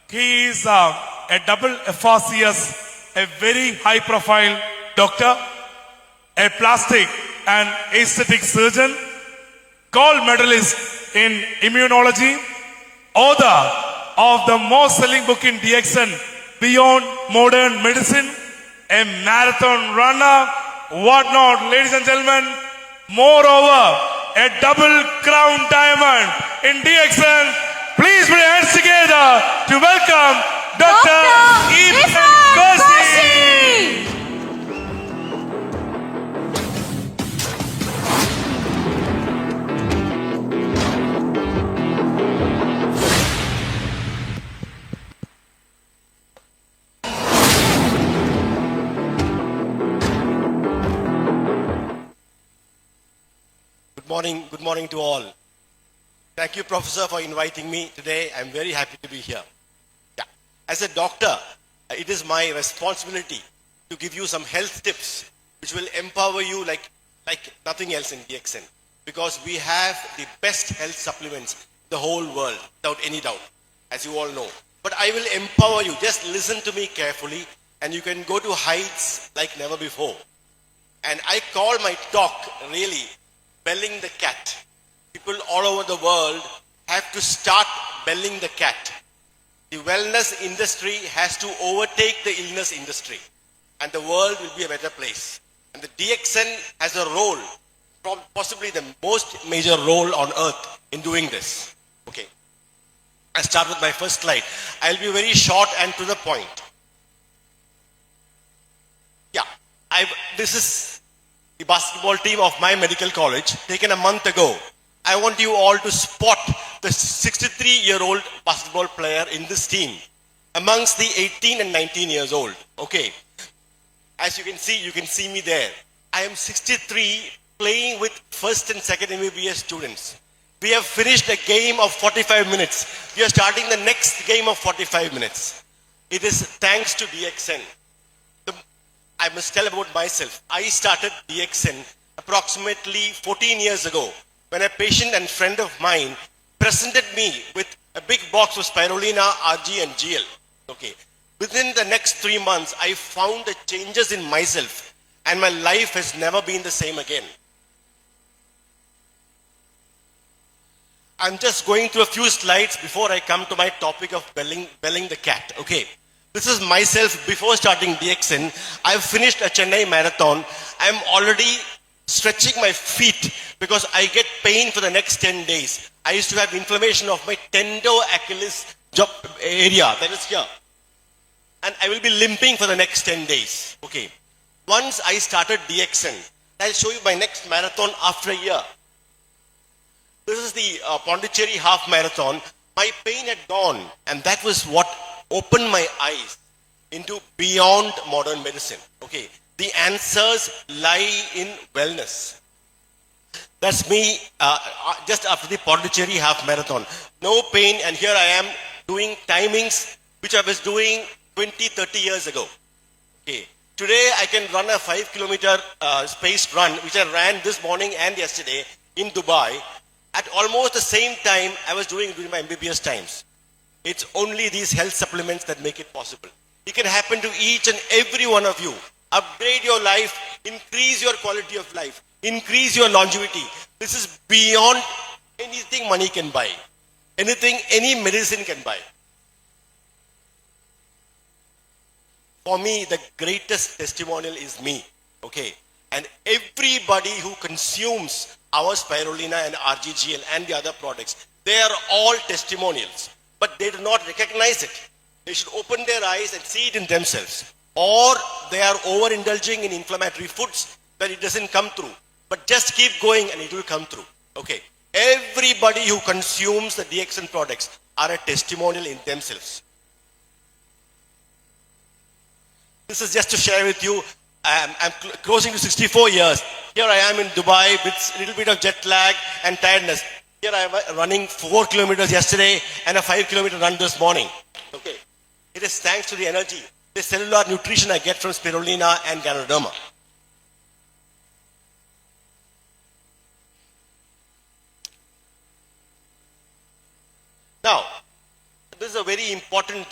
He is a double FRCS, a very high profile doctor, a plastic and aesthetic surgeon, gold medalist in immunology, author of the most selling book in DXN, Beyond Modern Medicine, a marathon runner, whatnot, ladies and gentlemen. Moreover, a double crown diamond in DXN. Please put your hands together to welcome Dr. Irfan Kosi. Good morning to all. Thank you, Professor, for inviting me today. I'm very happy to be here. As a doctor, it is my responsibility to give you some health tips which will empower you like nothing else in DXN, because we have the best health supplements in the whole world, without any doubt, as you all know. But I will empower you. Just listen to me carefully, and you can go to heights like never before. And I call my talk really belling the cat. People all over the world have to start belling the cat. The wellness industry has to overtake the illness industry, and the world will be a better place. And the DXN has a role, possibly the most major role on earth in doing this. Okay, I start with my first slide. I'll be very short and to the point. This is the basketball team of my medical college, taken a month ago. I want you all to spot the 63-year-old basketball player in this team amongst the 18 and 19 years old. Okay. As you can see me there. I am 63, playing with first and second MBBS students. We have finished a game of 45 minutes. We are starting the next game of 45 minutes. It is thanks to DXN. I must tell about myself. I started DXN approximately 14 years ago, when a patient and friend of mine presented me with a big box of spirulina, RG and GL. Okay. Within the next 3 months, I found the changes in myself, and my life has never been the same again. I'm just going through a few slides before I come to my topic of belling the cat. Okay. This is myself before starting DXN. I've finished a Chennai marathon. I'm already stretching my feet because I get pain for the next 10 days. I used to have inflammation of my tendo Achilles area, that is here. And I will be limping for the next 10 days. Okay. Once I started DXN, I'll show you my next marathon after a year. This is the Pondicherry half marathon. My pain had gone, and that was what opened my eyes into beyond modern medicine. Okay. The answers lie in wellness. That's me just after the Pondicherry half marathon. No pain, and here I am doing timings which I was doing 20, 30 years ago. Okay. Today I can run a 5-kilometer spaced run, which I ran this morning and yesterday in Dubai at almost the same time I was doing during my MBBS times. It's only these health supplements that make it possible. It can happen to each and every one of you. Upgrade your life, increase your quality of life, increase your longevity. This is beyond anything money can buy, anything any medicine can buy. For me, the greatest testimonial is me, okay? And everybody who consumes our spirulina and RGGL and the other products, they are all testimonials, but they do not recognize it. They should open their eyes and see it in themselves. Or they are overindulging in inflammatory foods that it doesn't come through. But just keep going and it will come through. Okay. Everybody who consumes the DXN products are a testimonial in themselves. This is just to share with you. I'm closing to 64 years. Here I am in Dubai with a little bit of jet lag and tiredness. Here I am running 4 kilometers yesterday and a 5-kilometer run this morning. Okay. It is thanks to the energy, the cellular nutrition I get from spirulina and Ganoderma. Now, this is a very important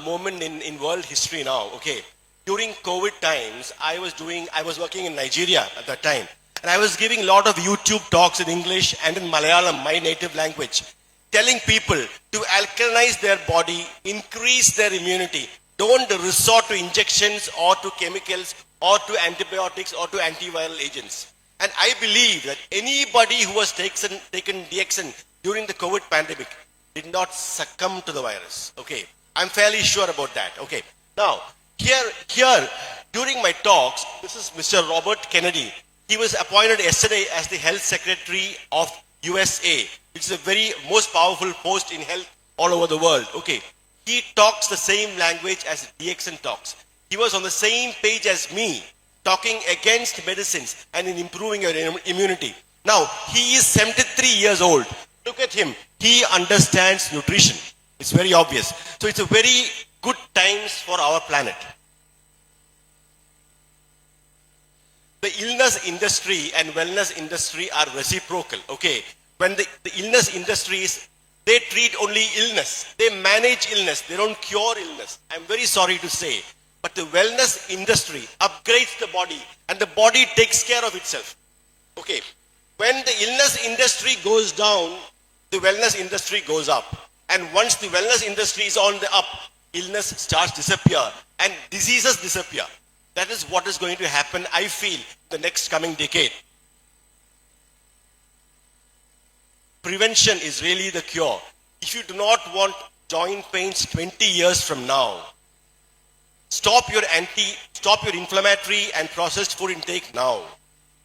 moment in world history now. Okay, during COVID times, I was working in Nigeria at that time, and I was giving a lot of YouTube talks in English and in Malayalam, my native language, telling people to alkalinize their body, increase their immunity. Don't resort to injections or to chemicals or to antibiotics or to antiviral agents. And I believe that anybody who has taken DXN during the COVID pandemic did not succumb to the virus. Okay, I'm fairly sure about that. Okay, now here during my talks, this is Mr. Robert Kennedy. He was appointed yesterday as the Health Secretary of USA, which is a very most powerful post in health all over the world. Okay, he talks the same language as DXN talks. He was on the same page as me, talking against medicines and in improving your immunity. Now, he is 73 years old. Look at him. He understands nutrition. It's very obvious. So it's a very good times for our planet. The illness industry and wellness industry are reciprocal. Okay, when the illness industry is, they treat only illness. They manage illness. They don't cure illness. I'm very sorry to say. But the wellness industry upgrades the body and the body takes care of itself. Okay, when the illness industry goes down, the wellness industry goes up. And once the wellness industry is on the up, illness starts to disappear and diseases disappear. That is what is going to happen, I feel, the next coming decade. Prevention is really the cure. If you do not want joint pains 20 years from now, stop your inflammatory and processed food intake now.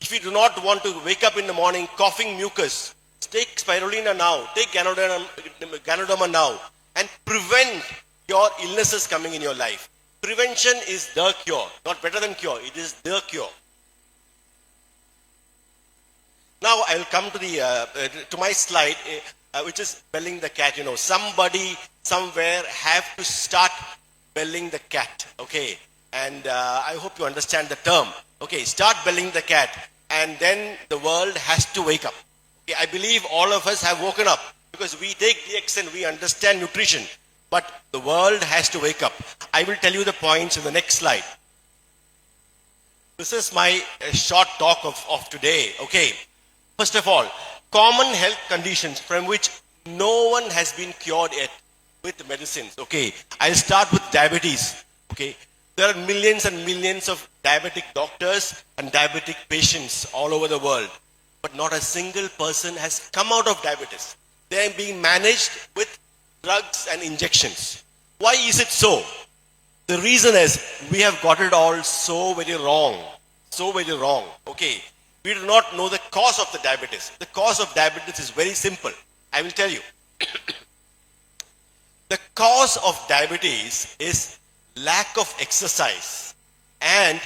If you do not want to wake up in the morning coughing mucus, take spirulina now, take Ganoderma now, and prevent your illnesses coming in your life. Prevention is the cure, not better than cure, it is the cure. Now I will come to my slide, which is belling the cat. You know, somebody somewhere have to start belling the cat. Okay, and I hope you understand the term. Okay, start belling the cat, and then the world has to wake up. Okay, I believe all of us have woken up because we take DXN, we understand nutrition, but the world has to wake up. I will tell you the points in the next slide. This is my short talk of today. Okay. First of all, common health conditions from which no one has been cured yet with medicines. Okay, I'll start with diabetes. Okay, there are millions and millions of diabetic doctors and diabetic patients all over the world, but not a single person has come out of diabetes. They are being managed with drugs and injections. Why is it so? The reason is we have got it all so very wrong. So very wrong. Okay. We do not know the cause of the diabetes. The cause of diabetes is very simple. I will tell you. The cause of diabetes is lack of exercise and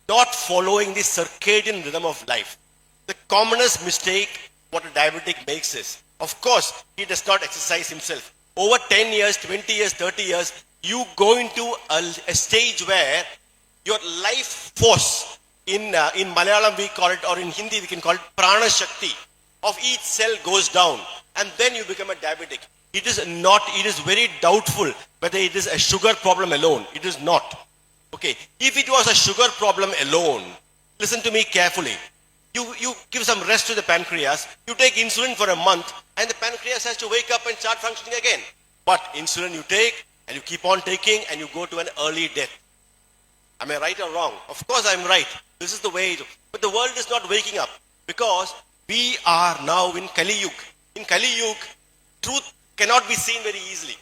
not following the circadian rhythm of life. The commonest mistake what a diabetic makes is, of course, he does not exercise himself. Over 10 years, 20 years, 30 years, you go into a stage where your life force, in Malayalam we call it, or in Hindi we can call it prana shakti, of each cell goes down, and then you become a diabetic. It is very doubtful whether it is a sugar problem alone. It is not. Okay, if it was a sugar problem alone, listen to me carefully. You give some rest to the pancreas, you take insulin for a month, and the pancreas has to wake up and start functioning again. But insulin you take, and you keep on taking, and you go to an early death. Am I right or wrong? Of course I am right. This is the way it is. But the world is not waking up because we are now in Kali Yuga. In Kali Yuga, truth cannot be seen very easily.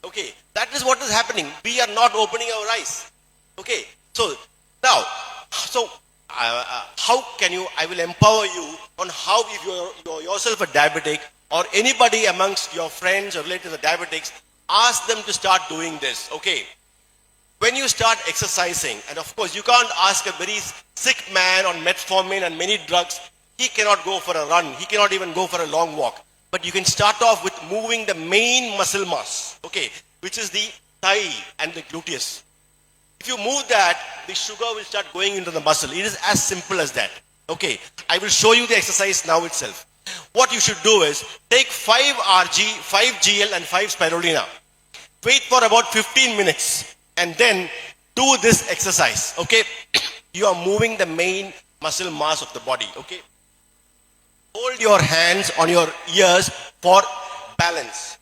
Okay, that is what is happening. We are not opening our eyes. Okay, so now, how can you, I will empower you on how, if you're yourself a diabetic or anybody amongst your friends or relatives are diabetics, ask them to start doing this. Okay. When you start exercising, and of course you can't ask a very sick man on metformin and many drugs, he cannot go for a run, he cannot even go for a long walk. But you can start off with moving the main muscle mass, okay, which is the thigh and the gluteus. If you move that, the sugar will start going into the muscle. It is as simple as that. Okay, I will show you the exercise now itself. What you should do is take 5 Rg, 5 GL and 5 spirulina. Wait for about 15 minutes and then do this exercise. Okay? You are moving the main muscle mass of the body. Okay? Hold your hands on your ears for balance.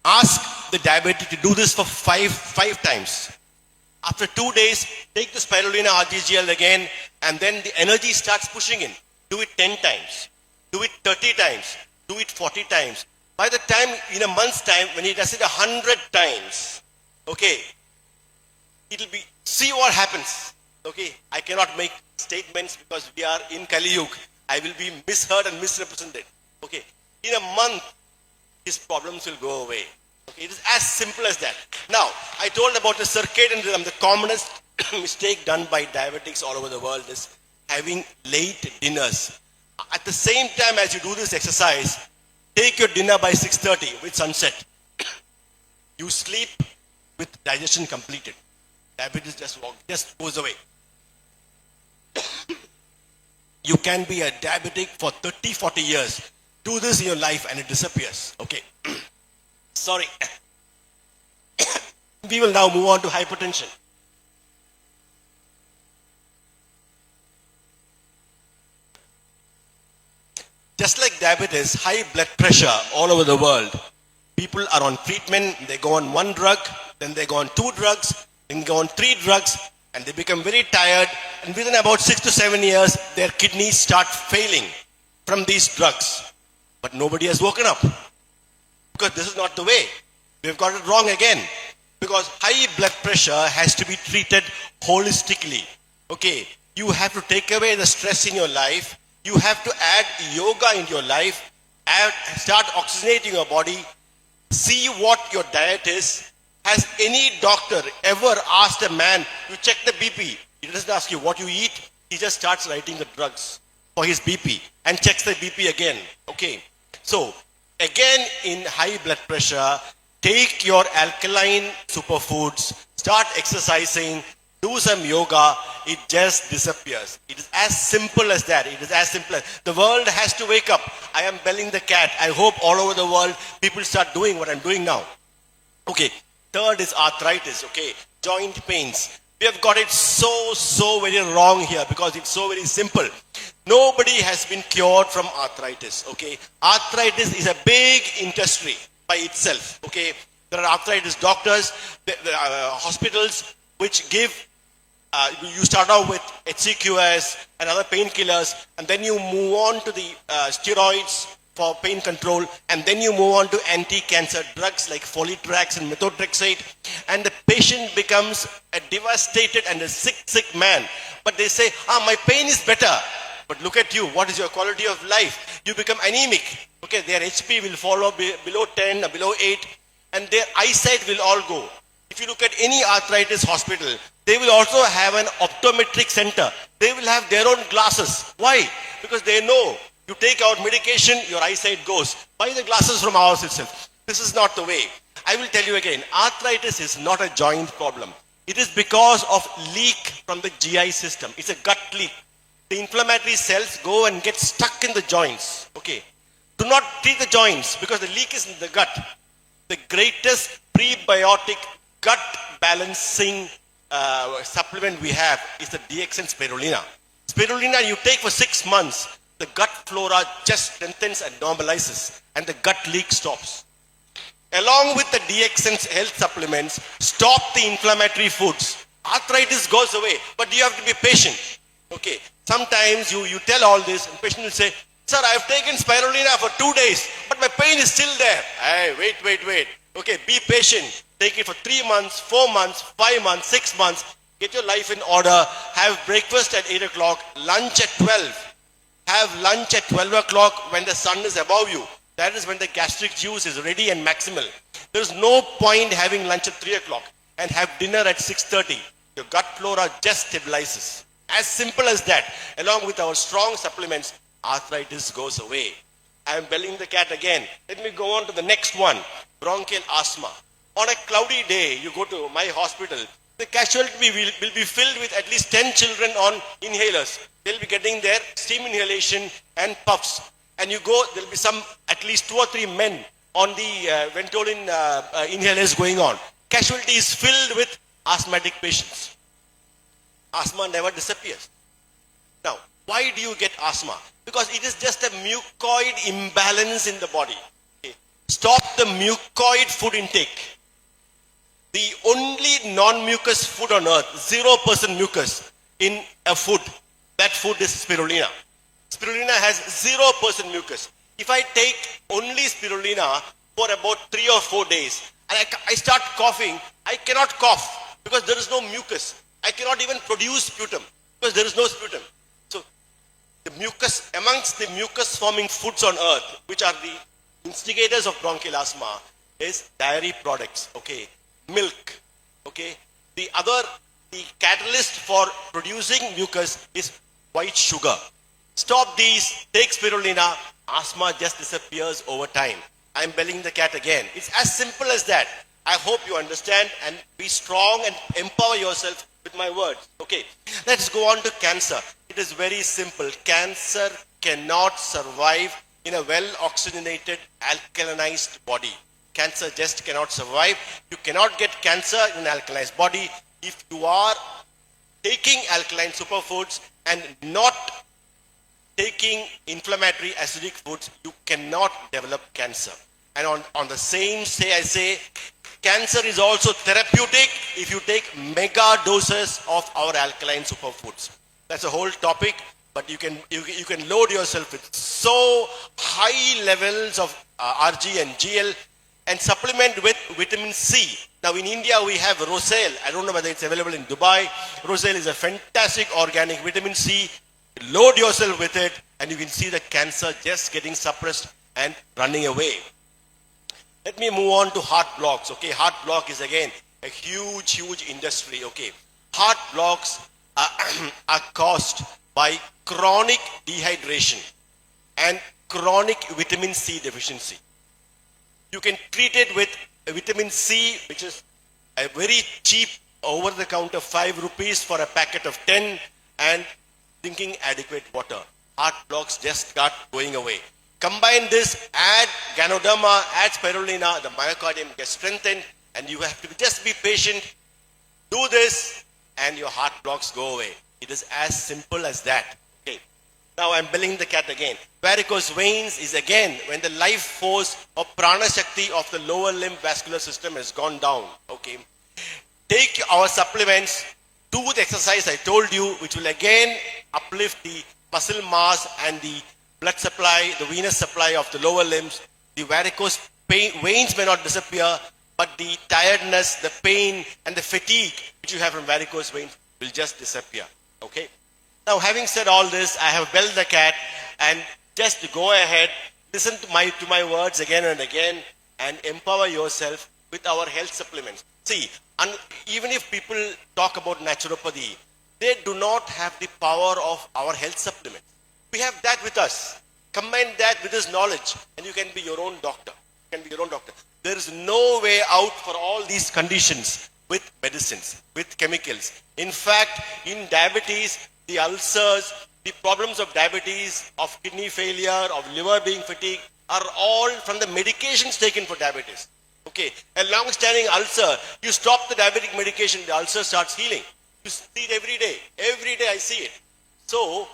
Ask the diabetic to do this for five times. After 2 days, take the spirulina RGGL again, and then the energy starts pushing in. Do it 10 times. Do it 30 times. Do it 40 times. By the time, in a month's time, when he does it 100 times, okay, it'll be, see what happens. Okay, I cannot make statements because we are in Kali Yuga. I will be misheard and misrepresented. Okay, in a month, his problems will go away. Okay, it is as simple as that. Now, I told about the circadian rhythm. The commonest mistake done by diabetics all over the world is having late dinners. At the same time as you do this exercise, take your dinner by 6:30 with sunset. You sleep with digestion completed. Diabetes just goes away. You can be a diabetic for 30, 40 years. Do this in your life and it disappears. Okay. Sorry. We will now move on to hypertension. Just like diabetes, high blood pressure all over the world. People are on treatment, they go on one drug, then they go on 2 drugs, then go on 3 drugs, and they become very tired. And within about 6 to 7 years, their kidneys start failing from these drugs. But nobody has woken up. Because this is not the way. We've got it wrong again. Because high blood pressure has to be treated holistically. Okay, you have to take away the stress in your life. You have to add yoga into your life. Start oxygenating your body. See what your diet is. Has any doctor ever asked a man to check the BP? He doesn't ask you what you eat. He just starts writing the drugs for his BP and checks the BP again. Okay. So, again in high blood pressure, take your alkaline superfoods, start exercising, do some yoga, it just disappears. It is as simple as that. It is as simple as, the world has to wake up. I am belling the cat. I hope all over the world people start doing what I'm doing now. Okay, third is arthritis, okay, joint pains. We have got it so very wrong here because it's so very simple. Nobody has been cured from arthritis, okay. Arthritis is a big industry by itself, okay. There are arthritis doctors, hospitals which give, you start out with HCQS and other painkillers, and then you move on to the steroids for pain control, and then you move on to anti-cancer drugs like Folitrax and methotrexate, and the patient becomes a devastated and a sick man. But they say, my pain is better. But look at you, what is your quality of life? You become anemic. Okay, their HP will fall below 10 or below 8, and their eyesight will all go. If you look at any arthritis hospital, they will also have an optometric center. They will have their own glasses. Why? Because they know you take out medication, your eyesight goes. Buy the glasses from ours itself. This is not the way. I will tell you again, arthritis is not a joint problem. It is because of leak from the GI system. It's a gut leak. The inflammatory cells go and get stuck in the joints. Okay. Do not treat the joints because the leak is in the gut. The greatest prebiotic gut balancing supplement we have is the DXN Spirulina. Spirulina you take for 6 months. The gut flora just strengthens and normalizes, and the gut leak stops. Along with the DXN health supplements, stop the inflammatory foods. Arthritis goes away, but you have to be patient. Okay, sometimes you tell all this, and patient will say, sir, I have taken spirulina for 2 days, but my pain is still there. Hey, wait. Okay, be patient. Take it for 3 months, 4 months, 5 months, 6 months. Get your life in order. Have breakfast at 8 o'clock, lunch at 12. Have lunch at 12 o'clock when the sun is above you. That is when the gastric juice is ready and maximal. There is no point having lunch at 3 o'clock and have dinner at 6:30. Your gut flora just stabilizes. As simple as that. Along with our strong supplements, arthritis goes away. I am belling the cat again. Let me go on to the next one. Bronchial asthma. On a cloudy day, you go to my hospital, the casualty will be filled with at least 10 children on inhalers. They'll be getting their steam inhalation and puffs. And you go, there'll be some, at least 2 or 3 men on the Ventolin inhalers going on. Casualty is filled with asthmatic patients. Asthma never disappears. Now, why do you get asthma? Because it is just a mucoid imbalance in the body. Okay. Stop the mucoid food intake. The only non-mucus food on earth, 0% mucus in a food, that food is spirulina. Spirulina has 0% mucus. If I take only spirulina for about 3 or 4 days and I start coughing, I cannot cough because there is no mucus. I cannot even produce sputum because there is no sputum. So the mucus, amongst the mucus forming foods on earth, which are the instigators of bronchial asthma, is dairy products, okay, milk, okay. The catalyst for producing mucus is white sugar. Stop these, take spirulina, asthma just disappears over time. I'm belling the cat again. It's as simple as that. I hope you understand and be strong and empower yourself with my words. Okay, let's go on to cancer. It is very simple. Cancer cannot survive in a well-oxygenated, alkalinized body. Cancer just cannot survive. You cannot get cancer in an alkalized body if you are taking alkaline superfoods and not taking inflammatory acidic foods. You cannot develop cancer. And on the same I say, cancer is also therapeutic if you take mega doses of our alkaline superfoods. That's a whole topic, but you can load yourself with so high levels of RG and GL and supplement with vitamin C. Now in India we have Rosale. I don't know whether it's available in Dubai. Rosale is a fantastic organic vitamin C. Load yourself with it and you can see the cancer just getting suppressed and running away. Let me move on to heart blocks. Okay, heart block is again a huge industry. Okay, heart blocks are caused by chronic dehydration and chronic vitamin C deficiency. You can treat it with vitamin C, which is a very cheap over-the-counter 5 rupees for a packet of 10, and drinking adequate water. Heart blocks just start going away. Combine this, add Ganoderma, add spirulina, the myocardium gets strengthened, and you have to just be patient. Do this, and your heart blocks go away. It is as simple as that. Okay. Now I'm belling the cat again. Varicose veins is again when the life force of prana shakti of the lower limb vascular system has gone down. Okay. Take our supplements, do the exercise I told you, which will again uplift the muscle mass and the blood supply, the venous supply of the lower limbs. The varicose veins may not disappear, but the tiredness, the pain, and the fatigue which you have from varicose veins will just disappear. Okay. Now, having said all this, I have belled the cat, and just go ahead, listen to my words again and again, and empower yourself with our health supplements. See, even if people talk about naturopathy, they do not have the power of our health supplements. We have that with us. Combine that with this knowledge, and you can be your own doctor. You can be your own doctor. There is no way out for all these conditions with medicines, with chemicals. In fact, in diabetes, the ulcers, the problems of diabetes, of kidney failure, of liver being fatigued, are all from the medications taken for diabetes. Okay, a long-standing ulcer, you stop the diabetic medication, the ulcer starts healing. You see it every day. Every day I see it. So,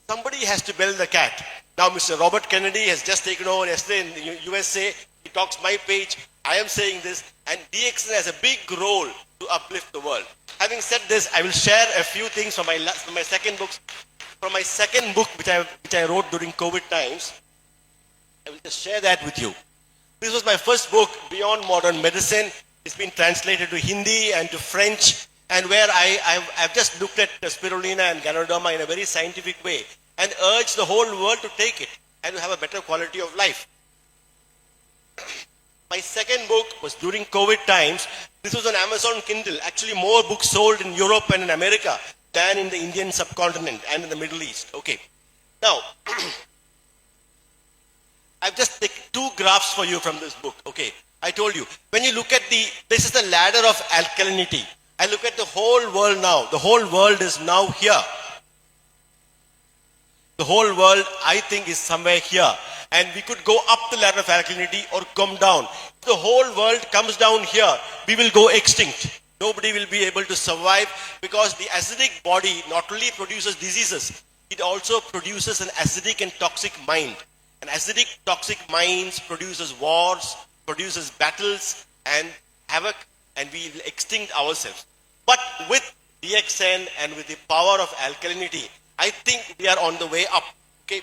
somebody has to bell the cat. Now, Mr. Robert Kennedy has just taken over yesterday in the USA. He talks my page. I am saying this, and DXN has a big role to uplift the world. Having said this, I will share a few things from my second book. From my second book, which I wrote during COVID times. I will just share that with you. This was my first book, Beyond Modern Medicine. It's been translated to Hindi and to French, and where I've just looked at spirulina and Ganoderma in a very scientific way and urged the whole world to take it and to have a better quality of life. My second book was during COVID times. This was on Amazon Kindle. Actually, more books sold in Europe and in America than in the Indian subcontinent and in the Middle East. Okay. Now, I've just taken 2 graphs for you from this book. Okay. I told you. When you look at this is the ladder of alkalinity. I look at the whole world now. The whole world is now here. The whole world, I think, is somewhere here. And we could go up the ladder of alkalinity or come down. If the whole world comes down here, we will go extinct. Nobody will be able to survive because the acidic body not only produces diseases, it also produces an acidic and toxic mind. An acidic, toxic mind produces wars, produces battles and havoc, and we will extinct ourselves. But with DXN and with the power of alkalinity, I think we are on the way up. Okay.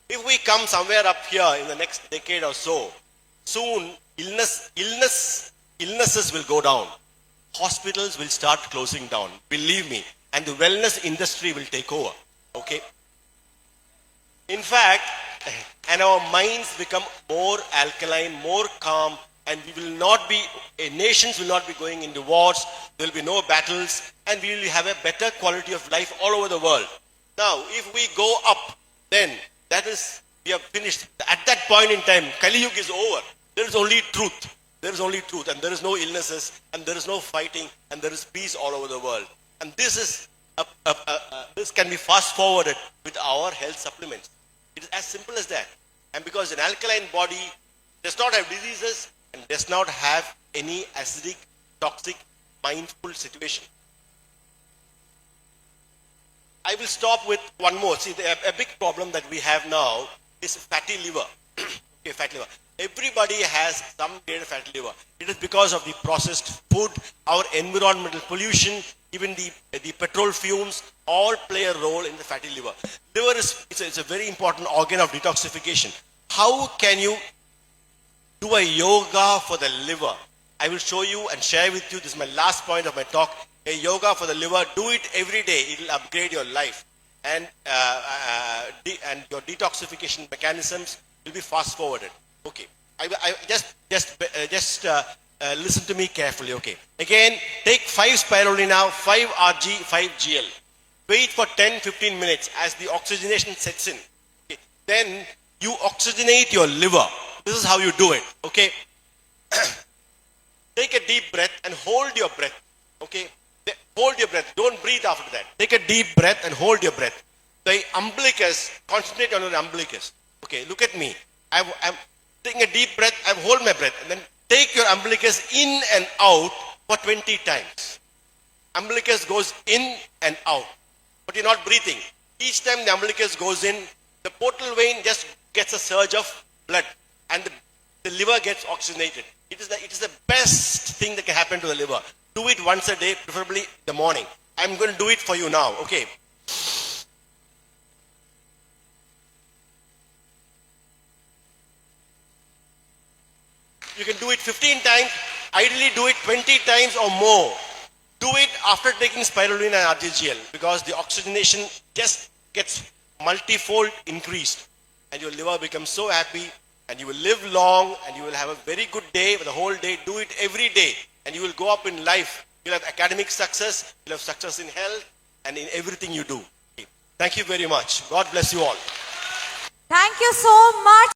If we come somewhere up here in the next decade or so, soon illnesses will go down. Hospitals will start closing down. Believe me. And the wellness industry will take over. Okay. In fact, and our minds become more alkaline, more calm, and we will not be, nations will not be going into wars, there will be no battles, and we will have a better quality of life all over the world. Now, if we go up, then that is, we have finished. At that point in time, Kali Yuga is over. There is only truth. There is only truth, and there is no illnesses, and there is no fighting, and there is peace all over the world. And this is, this can be fast forwarded with our health supplements. It is as simple as that. And because an alkaline body does not have diseases and does not have any acidic, toxic, mindful situation. I will stop with one more. See, a big problem that we have now is fatty liver. Okay, fatty liver. Everybody has some grade of fatty liver. It is because of the processed food, our environmental pollution, even the petrol fumes, all play a role in the fatty liver. Liver is a very important organ of detoxification. How can you do a yoga for the liver? I will show you and share with you, this is my last point of my talk, a yoga for the liver. Do it every day. It will upgrade your life. And your detoxification mechanisms will be fast forwarded. Okay. Just listen to me carefully. Okay. Again, take 5 spirulina, 5 Rg, 5 Gl. Wait for 10-15 minutes as the oxygenation sets in. Okay. Then you oxygenate your liver. This is how you do it. Okay. Take a deep breath and hold your breath. Okay. Hold your breath. Don't breathe after that. Take a deep breath and hold your breath. The umbilicus, concentrate on your umbilicus. Okay. Look at me. I'm taking a deep breath. I hold my breath and then take your umbilicus in and out for 20 times. Umbilicus goes in and out, but you're not breathing. Each time the umbilicus goes in, the portal vein just gets a surge of blood and the liver gets oxygenated. It is the best thing that can happen to the liver. Do it once a day, preferably in the morning. I'm going to do it for you now. Okay. You can do it 15 times. Ideally, do it 20 times or more. Do it after taking spirulina and RGGL because the oxygenation just gets multifold increased and your liver becomes so happy and you will live long and you will have a very good day for the whole day. Do it every day and you will go up in life. You'll have academic success, you'll have success in health and in everything you do. Okay. Thank you very much. God bless you all. Thank you so much.